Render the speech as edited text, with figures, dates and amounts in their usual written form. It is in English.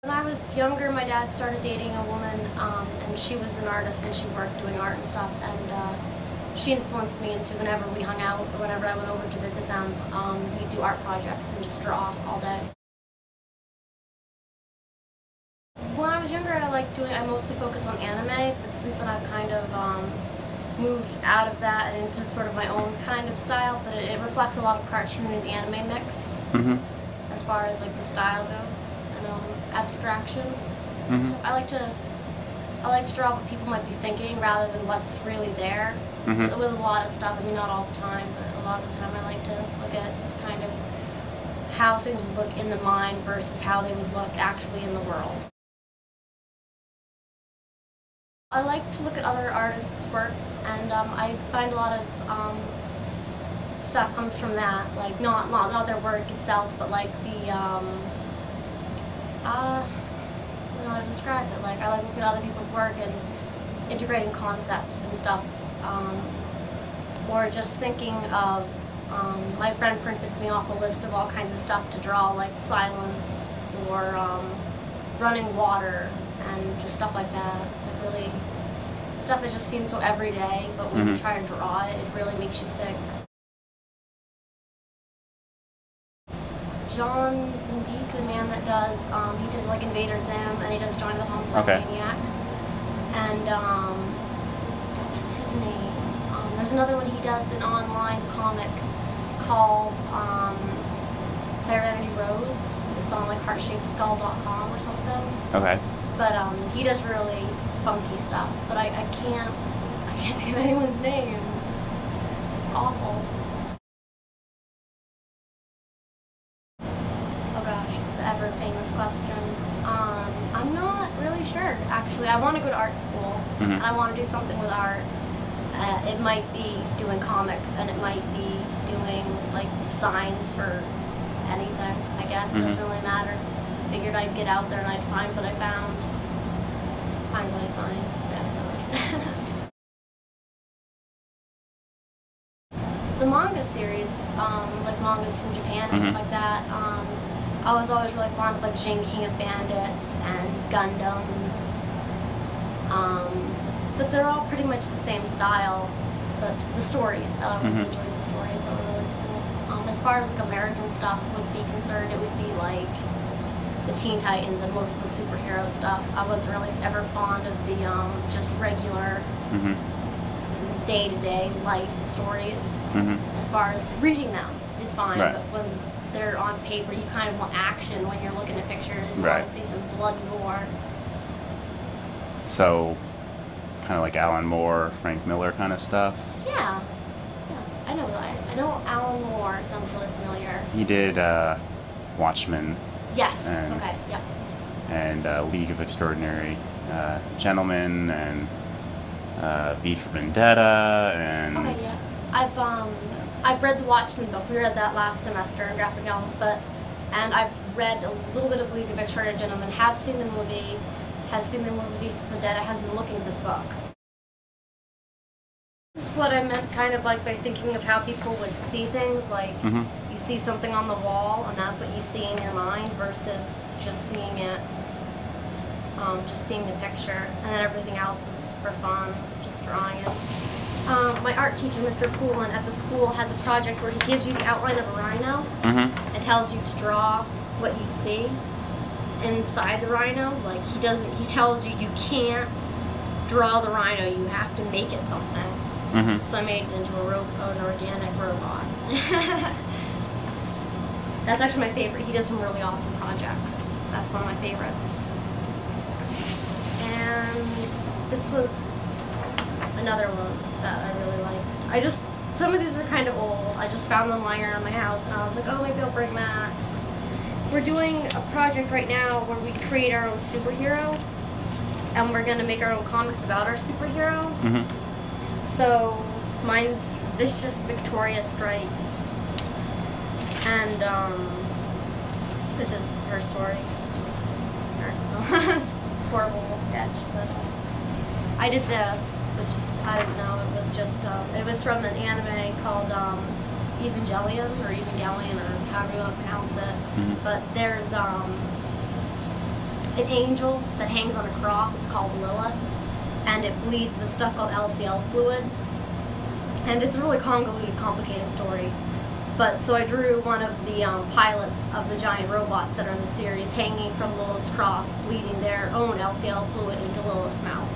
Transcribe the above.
When I was younger, my dad started dating a woman, and she was an artist, and she worked doing art and stuff, and she influenced me into whenever we hung out or whenever I went over to visit them, we'd do art projects and just draw all day. When I was younger, I mostly focused on anime, but since then I've kind of moved out of that and into sort of my own kind of style, but it reflects a lot of cartoon and anime mix, as far as like the style goes, and abstraction. So I like to draw what people might be thinking rather than what's really there. With a lot of stuff, I mean not all the time, but a lot of the time I like to look at kind of how things would look in the mind versus how they would look actually in the world. I like to look at other artists' works, and I find a lot of stuff comes from that, like not their work itself, but like the I don't know how to describe it. Like I like looking at other people's work and integrating concepts and stuff, or just thinking of my friend printed me off a list of all kinds of stuff to draw, like silence or running water and just stuff like that. Like really stuff that just seems so everyday, but when you try to draw it, it really makes you think. John Van Dyke, the man that does, he did like Invader Zim, and he does Johnny the Homicide Maniac. And what's his name? There's another one he does, an online comic called Serenity Rose. It's on like heartshapeskull.com or something. Okay. But he does really funky stuff. But I can't think of anyone's names. It's awful. Oh gosh, the ever famous question. I'm not really sure, actually. I want to go to art school, and I want to do something with art. It might be doing comics, and it might be doing like signs for anything, I guess. It doesn't really matter. Figured I'd get out there and I'd find what I found. Find what I find. Yeah, the manga series, like mangas from Japan and stuff like that, I was always really fond of like Jin King of Bandits and Gundams. But they're all pretty much the same style. But the stories, I always enjoyed the stories. They were really cool. As far as like American stuff would be concerned, it would be like the Teen Titans and most of the superhero stuff. I wasn't really ever fond of the just regular day-to-day life stories. As far as reading them is fine, but when they're on paper, you kind of want action when you're looking at pictures. You want to see some blood and gore. So, kind of like Alan Moore, Frank Miller kind of stuff? Yeah. I know Alan Moore sounds really familiar. He did Watchmen. Yes, and, okay, yep. And League of Extraordinary Gentlemen, and V for Vendetta, and... Okay, yeah. I've read the Watchmen book. We read that last semester in graphic novels, and I've read a little bit of League of Extraordinary Gentlemen, have seen the movie, has seen the movie for Vendetta, has been looking at the book. This is what I meant kind of like by thinking of how people would see things, like you see something on the wall and that's what you see in your mind versus just seeing it, just seeing the picture, and then everything else was for fun, just drawing it. My art teacher, Mr. Poulin, at the school has a project where he gives you the outline of a rhino and tells you to draw what you see inside the rhino. Like he tells you can't draw the rhino, you have to make it something. So I made it into an organic robot. That's actually my favorite. He does some really awesome projects. That's one of my favorites. And this was another one that I really liked. Some of these are kind of old. I just found them lying around my house and I was like, oh, maybe I'll bring that. We're doing a project right now where we create our own superhero, and we're going to make our own comics about our superhero. So mine's Vicious Victoria Stripes, and this is her story. This is her horrible little sketch, but I did this. I don't know, it was from an anime called Evangelion, or however you want to pronounce it. But there's an angel that hangs on a cross. It's called Lilith, and it bleeds this stuff called LCL fluid. And it's a really convoluted, complicated story. But so I drew one of the pilots of the giant robots that are in the series hanging from Lilith's cross, bleeding their own LCL fluid into Lilith's mouth.